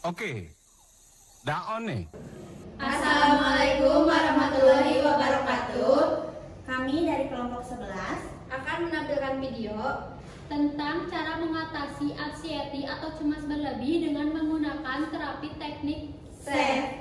Oke, daon nih. Assalamualaikum warahmatullahi wabarakatuh. Kami dari kelompok 11 Akan menampilkan video tentang cara mengatasi anxiety atau cemas berlebih dengan menggunakan terapi teknik SAFE.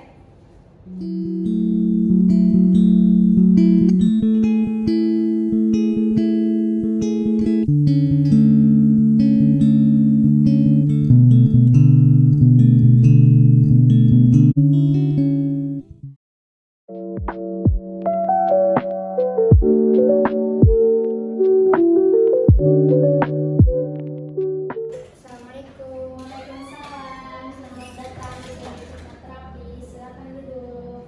Assalamualaikum. Waalaikumsalam. Selamat datang di Teknik Terapi. Silakan duduk.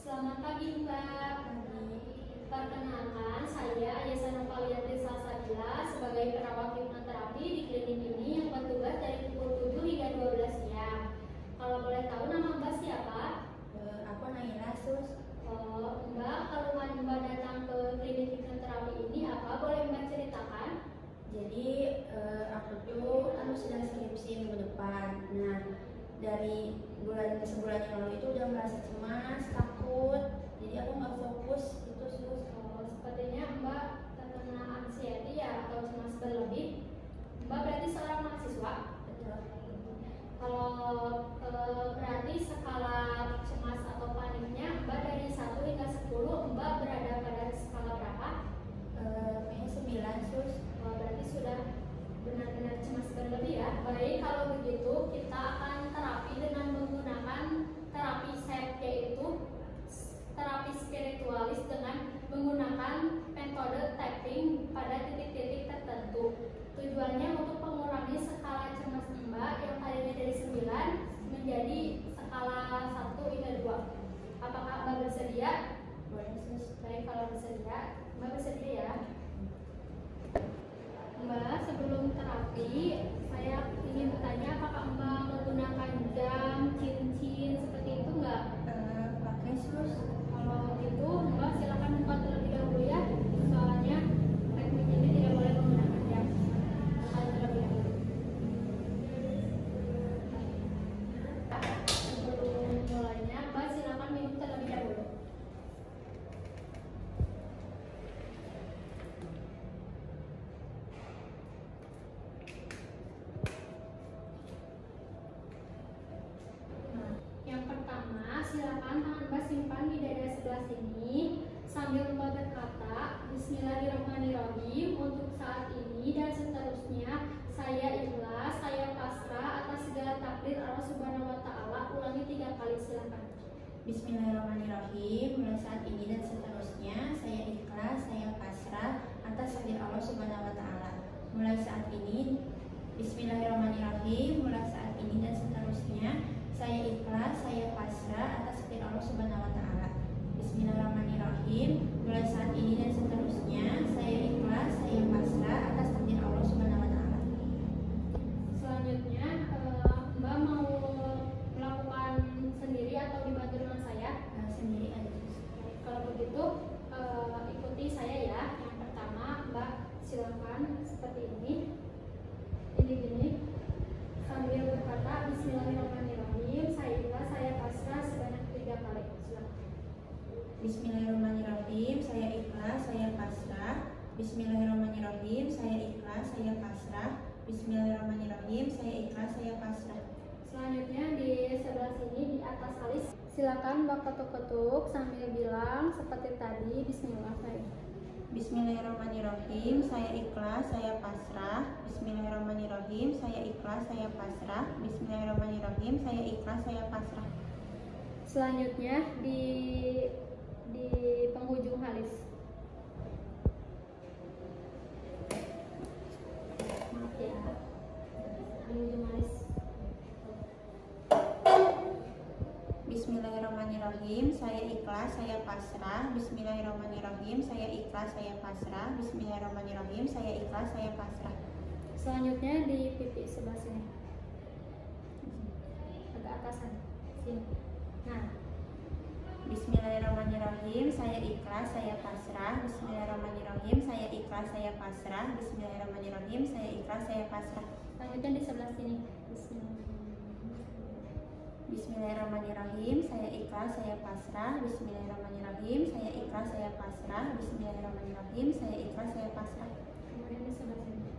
Selamat pagi, Mbak. Perkenalkan, saya Ayesa Novalianti Salsabila sebagai perawat hipnoterapi di klinik ini yang bertugas dari pukul 7 hingga 12 siang. Kalau boleh tahu nama Mbak siapa? aku Naila Sus. Mbak, kalau Mbak datang ke klinik hipnoterapi ini apa boleh Mbak ceritakan? Jadi aku tuh sedang skripsi minggu depan. Nah, dari sebulan yang lalu itu udah merasa cemas, takut. Jadi aku nggak fokus itu Sus. Sepertinya Mbak terkena anxiety ya atau cemas berlebih. Mbak berarti seorang mahasiswa. Betul. Kalau berarti skala cemas atau paniknya Mbak dari 1 hingga 10, Mbak berada pada skala berapa? Kayaknya 9 Sus. Berarti sudah benar-benar cemas berlebih ya. Baik, kalau begitu kita akan terapi dengan menggunakan terapi SAFE, yaitu terapi spiritualis dengan menggunakan metode tapping pada titik-titik tertentu. Tujuannya untuk mengurangi skala cemas Mbak yang tadinya dari 9 menjadi skala 1 hingga 2. Apakah Mbak bersedia? Boleh Sus. Baik, kalau bersedia, Mbak bersedia ya. Mbak, sebelum terapi, saya ingin bertanya apakah Mbak menggunakan jam, cincin, seperti itu enggak? Pakai Sus. Kalau gitu, Mbak silakan buka terlebih dahulu ya. Soalnya teknik ini tidak boleh menggunakan jam. Buka terlebih dahulu. Sebelum mulainya, Mbak silakan minum terlebih dahulu. Yang pertama, silakan tangan Mbak simpan di dada sebelah sini sambil Mbak berkata Bismillahirrahmanirrahim. Untuk saat ini dan seterusnya saya ikhlas, saya pasrah atas segala takdir Allah Subhanahu wa taala. Ulangi 3 kali, silakan. Bismillahirrahmanirrahim. Mulai saat ini dan seterusnya saya ikhlas, saya pasrah atas takdir Allah Subhanahu wa taala. Mulai saat ini Bismillahirrahmanirrahim. Mulai saat ini dan seterusnya saya ikhlas, saya pasrah atas takdir Allah Subhanahu wa taala. Bismillahirrahmanirrahim. Mulai saat ini dan seterusnya saya ikhlas, saya pasrah atas takdir Allah Subhanahu wa taala. Selanjutnya Mbak mau melakukan sendiri atau dibantu dengan saya? Sendiri aja. Kalau begitu ikuti saya ya. Yang pertama Mbak silakan seperti ini. Ini gini. Sambil berkata Bismillahirrahmanirrahim. Saya ikhlas, saya pasrah sebanyak 3 kali. Silakan. Bismillahirrahmanirrahim. Saya ikhlas, saya pasrah. Bismillahirrahmanirrahim. Saya ikhlas, saya pasrah. Bismillahirrahmanirrahim. Saya ikhlas, saya pasrah. Selanjutnya di sebelah sini di atas alis. Silakan Mbak ketuk-ketuk sambil bilang seperti tadi Bismillahirrahmanirrahim. Bismillahirrahmanirrahim. Saya ikhlas, saya pasrah. Bismillahirrahmanirrahim. Saya ikhlas, saya pasrah. Bismillahirrahmanirrahim. Saya ikhlas, saya pasrah. Selanjutnya di penghujung alis. Maaf ya. Di ujung alis. Bismillahirrahmanirrahim. Saya ikhlas, saya pasrah. Bismillahirrahmanirrahim. Saya ikhlas, saya pasrah. Bismillahirrahmanirrahim. Saya ikhlas, saya pasrah. Selanjutnya di pipi sebelah sini. Agak atasan. Sini. Nah, Bismillahirrahmanirrahim. Saya ikhlas, saya pasrah. Bismillahirrahmanirrahim. Saya ikhlas, saya pasrah. Bismillahirrahmanirrahim. Saya ikhlas, saya pasrah. Selanjutnya di sebelah sini. Bismillahirrahmanirrahim. Saya ikhlas, saya pasrah. Bismillahirrahmanirrahim. Saya ikhlas, saya pasrah. Bismillahirrahmanirrahim. Saya ikhlas, saya pasrah. Kemudian di sebelah sini.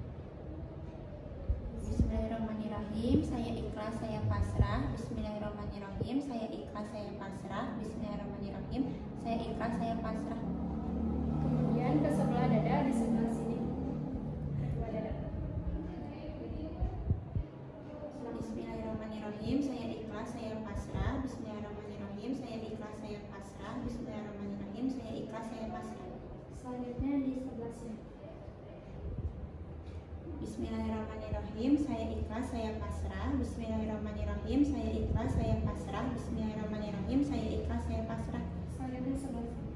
Bismillahirrahmanirrahim. Saya ikhlas, saya pasrah. Bismillahirrahmanirrahim. Saya ikhlas, saya pasrah. Bismillahirrahmanirrahim. Saya ikhlas, saya pasrah. Kemudian ke sebelah dada di sebelah sini. Kedua dada. Bismillahirrahmanirrahim. Saya ikhlas, saya pasrah. Bismillahirrahmanirrahim. Saya ikhlas, saya pasrah. Bismillahirrahmanirrahim. Saya ikhlas, saya pasrah. Selanjutnya di sebelah sini. Bismillahirrahmanirrahim. Saya ikhlas, saya pasrah. Bismillahirrahmanirrahim. Saya ikhlas, saya pasrah. Bismillahirrahmanirrahim. Saya ikhlas, saya pasrah. Selanjutnya sebelah sini.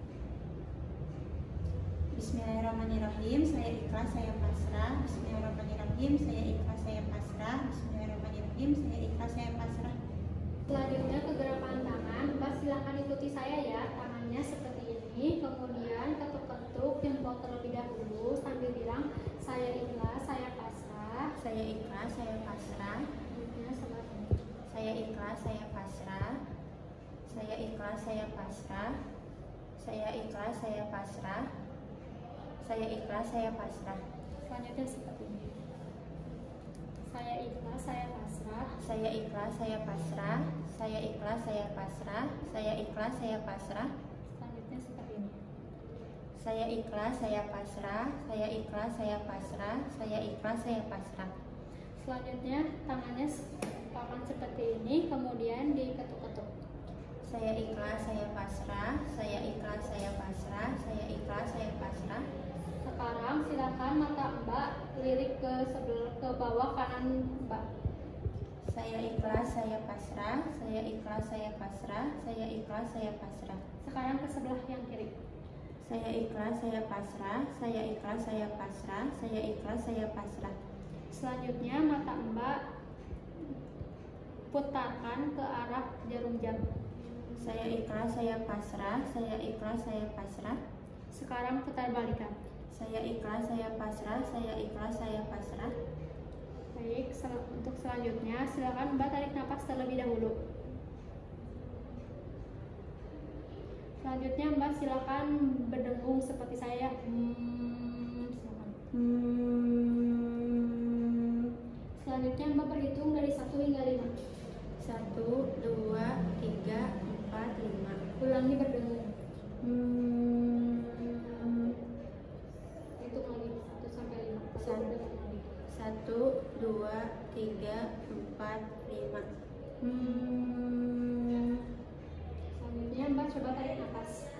Bismillahirrahmanirrahim. Saya ikhlas, saya pasrah. Bismillahirrahmanirrahim. Saya ikhlas, saya pasrah. Bismillahirrahmanirrahim. Saya ikhlas, saya pasrah. Selanjutnya ke gerakan tangan. Mbak silakan ikuti saya ya. Tangannya seperti ini. Kemudian ketuk-ketuk jempol terlebih dahulu sambil bilang saya ikhlas, saya pasrah. Saya ikhlas, saya pasrah. Selanjutnya sebelah sini. Saya ikhlas, saya pasrah. Saya ikhlas, saya pasrah. Saya ikhlas, saya pasrah. Saya ikhlas, saya pasrah. Selanjutnya seperti ini. Saya ikhlas, saya pasrah. Saya ikhlas, saya pasrah. Saya ikhlas, saya pasrah. Saya ikhlas, saya pasrah. Selanjutnya seperti ini. Saya ikhlas, saya pasrah. Saya ikhlas, saya pasrah. Saya ikhlas, saya pasrah. Selanjutnya tangannya akan seperti ini, kemudian diketuk-ketuk. Saya ikhlas, saya pasrah. Saya ikhlas, saya pasrah. Saya ikhlas, saya pasrah. Sekarang silakan mata Mbak lirik ke bawah kanan Mbak. Saya ikhlas, saya pasrah. Saya ikhlas, saya pasrah. Saya ikhlas, saya pasrah. Sekarang ke sebelah yang kiri. Saya ikhlas, saya pasrah. Saya ikhlas, saya pasrah. Saya ikhlas, saya pasrah. Selanjutnya mata Mbak putarkan ke arah jarum jam. Saya ikhlas, saya pasrah. Saya ikhlas, saya pasrah. Sekarang putar balikan. Saya ikhlas, saya pasrah. Saya ikhlas, saya pasrah. Baik, untuk selanjutnya silakan Mbak tarik napas terlebih dahulu. Selanjutnya Mbak silakan berdengung seperti saya. Silakan. Selanjutnya Mbak berhitung dari 1 hingga 5. 1, 2, 3, 4, 5. Ulangi berdengung. Hitung lagi 1 sampai 5. 1, 2, 3, 4, 5. Selanjutnya Mbak coba tarik nafas.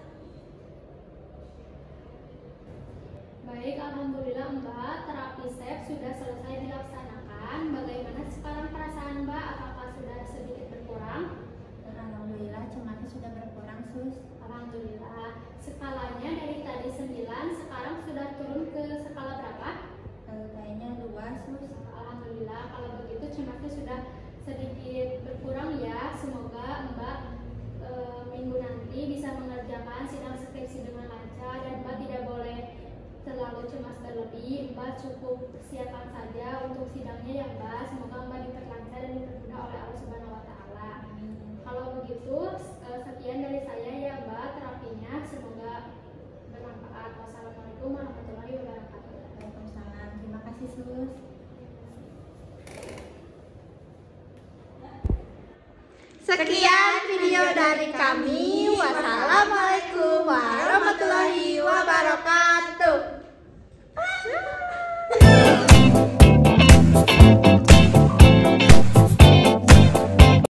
Baik, alhamdulillah Mbak, terapi SEP sudah selesai dilaksanakan. Bagaimana sekarang perasaan Mbak? Apakah sudah sedikit berkurang? Alhamdulillah cemasnya sudah berkurang, Sus. Alhamdulillah. Skalanya dari tadi 9, sekarang sudah turun ke skala berapa? Kayaknya 2, Sus. Alhamdulillah, kalau begitu cemasnya sudah sedikit berkurang ya. Semoga Mbak minggu nanti bisa mengerjakan sidang skripsi dengan lancar dan Mbak tidak boleh terlalu cemas berlebih. Mbak cukup persiapan saja untuk sidangnya ya Mbak. Semoga Mbak diperlancar dan dipermudah oleh Allah Subhanahu wa Ta'ala. Kalau begitu, sekian dari saya ya Mbak terapinya. Semoga bermanfaat. Wassalamualaikum warahmatullahi wabarakatuh. Waalaikumsalam. Terima kasih, Sus. Sekian video dari kami. Wassalamualaikum warahmatullahi wabarakatuh.